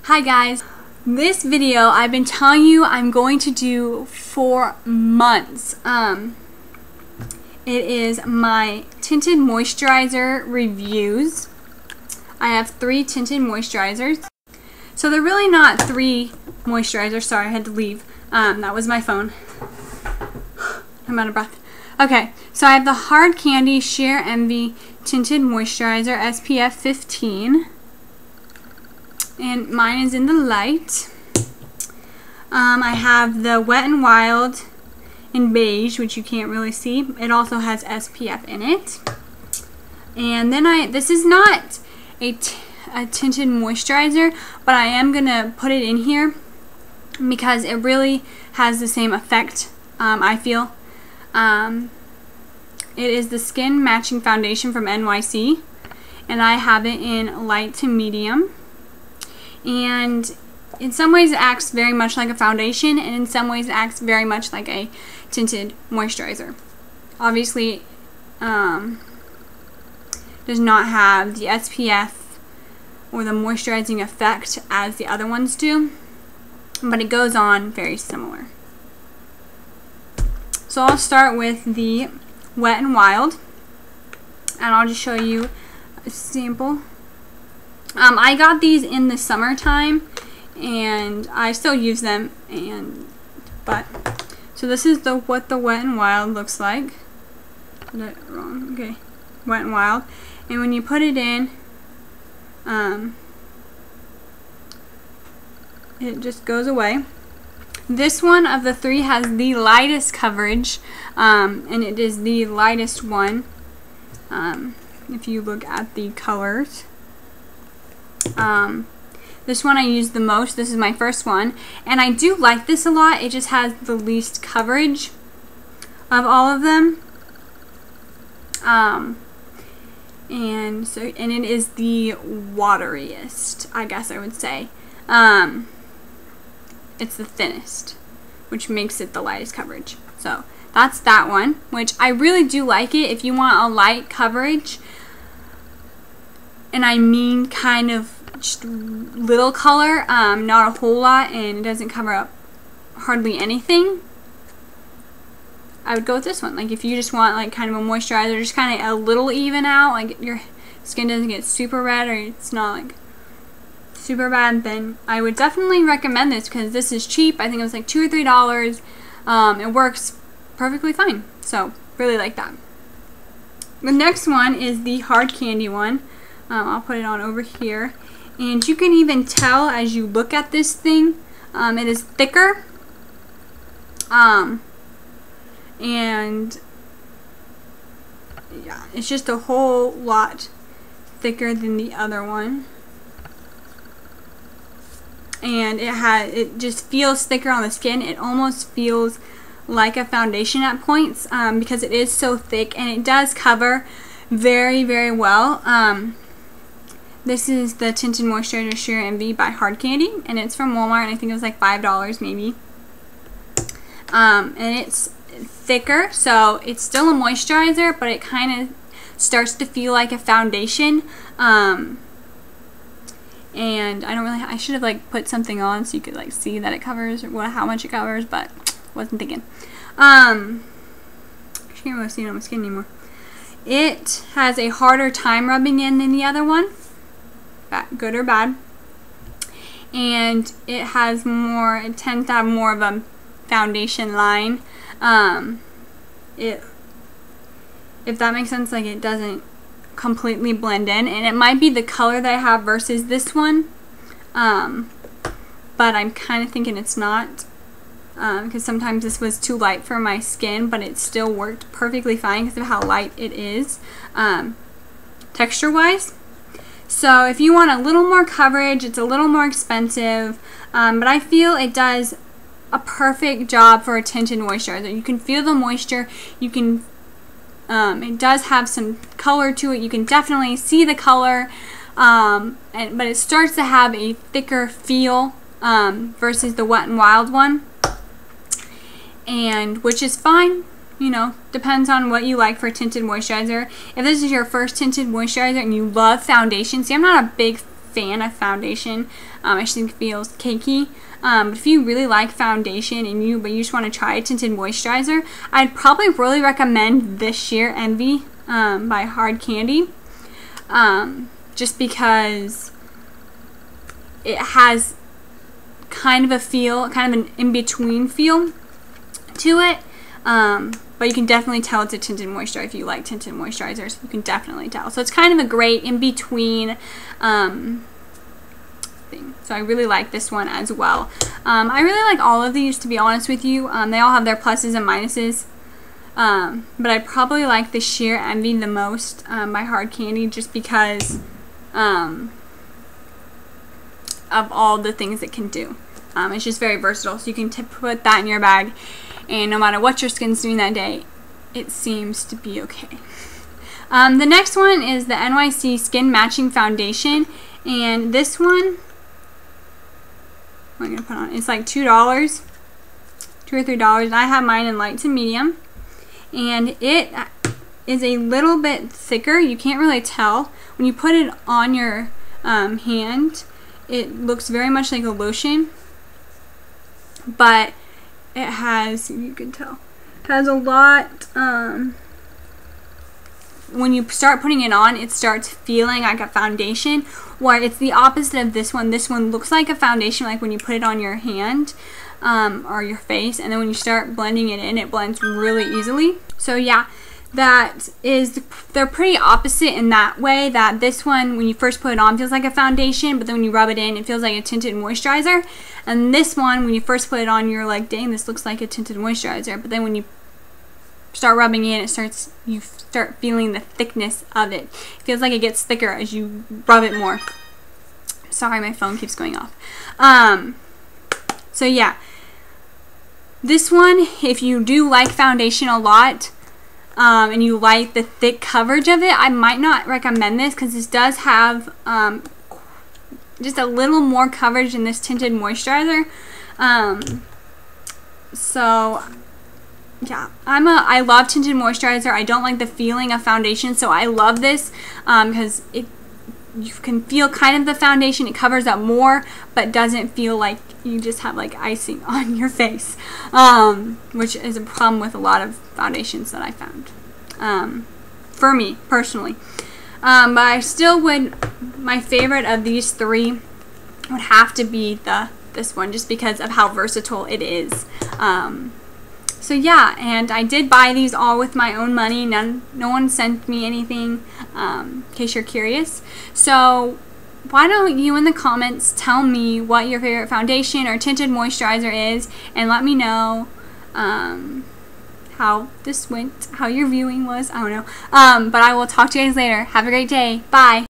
Hi guys, this video I've been telling you I'm going to do for months. It is my tinted moisturizer reviews. I have 3 tinted moisturizers. So they're really not 3 moisturizers. Sorry, I had to leave. That was my phone. I'm out of breath. Okay, so I have the Hard Candy Sheer Envy Tinted Moisturizer SPF 15. And mine is in the light. I have the Wet n Wild in beige, which you can't really see. It also has SPF in it. And then this is not a tinted moisturizer, but I am going to put it in here because it really has the same effect, I feel. It is the Skin Matching Foundation from NYC, and I have it in light to medium. And in some ways it acts very much like a foundation, and in some ways it acts very much like a tinted moisturizer. Obviously, does not have the SPF or the moisturizing effect as the other ones do, but it goes on very similar. So I'll start with the Wet n Wild, and I'll just show you a sample. I got these in the summertime, and I still use them. So this is what the Wet n Wild looks like. Did I wrong? Okay, Wet n Wild, and when you put it in, it just goes away. This one of the 3 has the lightest coverage, and it is the lightest one. If you look at the colors. This one I use the most. This is my first one, and I do like this a lot. It just has the least coverage of all of them, and it is the wateriest, I guess I would say. It's the thinnest, which makes it the lightest coverage. So that's that one, which I really do like it if you want a light coverage. And I mean kind of just little color, not a whole lot, and it doesn't cover up hardly anything. I would go with this one. Like if you just want like kind of a moisturizer, just kind of a little even out, like your skin doesn't get super red or it's not like super bad, then I would definitely recommend this because this is cheap. I think it was like $2 or $3. It works perfectly fine. So really like that. The next one is the Hard Candy one. I'll put it on over here, and you can even tell as you look at this thing, it is thicker, and yeah, it's just a whole lot thicker than the other one, and it just feels thicker on the skin. It almost feels like a foundation at points, because it is so thick, and it does cover very, very well. This is the Tinted Moisturizer Sheer Envy by Hard Candy, and it's from Walmart, and I think it was like $5 maybe. And it's thicker, so it's still a moisturizer, but it kind of starts to feel like a foundation. And I should have like put something on so you could like see that it covers, or how much it covers, but wasn't thinking. I can't really see it on my skin anymore. It has a harder time rubbing in than the other one. Good or bad, and it has more. It tends to have more of a foundation line. If that makes sense, like it doesn't completely blend in, and it might be the color that I have versus this one, but I'm kind of thinking it's not, because sometimes this was too light for my skin, but it still worked perfectly fine because of how light it is, texture wise. So if you want a little more coverage, it's a little more expensive, but I feel it does a perfect job for a tinted moisturizer. You can feel the moisture, you can, it does have some color to it, you can definitely see the color, but it starts to have a thicker feel versus the Wet n Wild one, and which is fine. You know, depends on what you like for a tinted moisturizer. If this is your first tinted moisturizer and you love foundation, see, I'm not a big fan of foundation. I just think it feels cakey. But if you really like foundation and you just want to try a tinted moisturizer, I'd probably really recommend this Sheer Envy by Hard Candy. Just because it has kind of a feel, kind of an in-between feel to it. But you can definitely tell it's a tinted moisturizer. If you like tinted moisturizers, you can definitely tell. So it's kind of a great in-between thing. So I really like this one as well. I really like all of these, to be honest with you. They all have their pluses and minuses. But I probably like the Sheer Envy the most by Hard Candy, just because of all the things it can do. It's just very versatile, so you can put that in your bag, and no matter what your skin's doing that day, it seems to be okay. The next one is the NYC Skin Matching Foundation, and this one, what am I gonna put on? It's like $2 or $3, and I have mine in light to medium, and it is a little bit thicker. You can't really tell when you put it on your hand. It looks very much like a lotion, but it has, you can tell, it has a lot, when you start putting it on, it starts feeling like a foundation, where it's the opposite of this one. This one looks like a foundation, like when you put it on your hand or your face, and then when you start blending it in, it blends really easily. So yeah, they're pretty opposite in that way, that this one, when you first put it on, feels like a foundation, but then when you rub it in, it feels like a tinted moisturizer. And this one, when you first put it on, you're like, dang, this looks like a tinted moisturizer. But then when you start rubbing it, you start feeling the thickness of it. It feels like it gets thicker as you rub it more. Sorry, my phone keeps going off. So yeah, this one, if you do like foundation a lot, and you like the thick coverage of it, I might not recommend this, because this does have just a little more coverage than this tinted moisturizer. So yeah, I love tinted moisturizer. I don't like the feeling of foundation, so I love this because you can feel kind of the foundation. It covers up more, but doesn't feel like you just have like icing on your face, which is a problem with a lot of foundations that I found, for me personally. But I still would, my favorite of these three would have to be this one, just because of how versatile it is. So yeah, and I did buy these all with my own money. No one sent me anything, in case you're curious. So why don't you in the comments tell me what your favorite foundation or tinted moisturizer is, and let me know how this went, how your viewing was. I don't know. But I will talk to you guys later. Have a great day. Bye.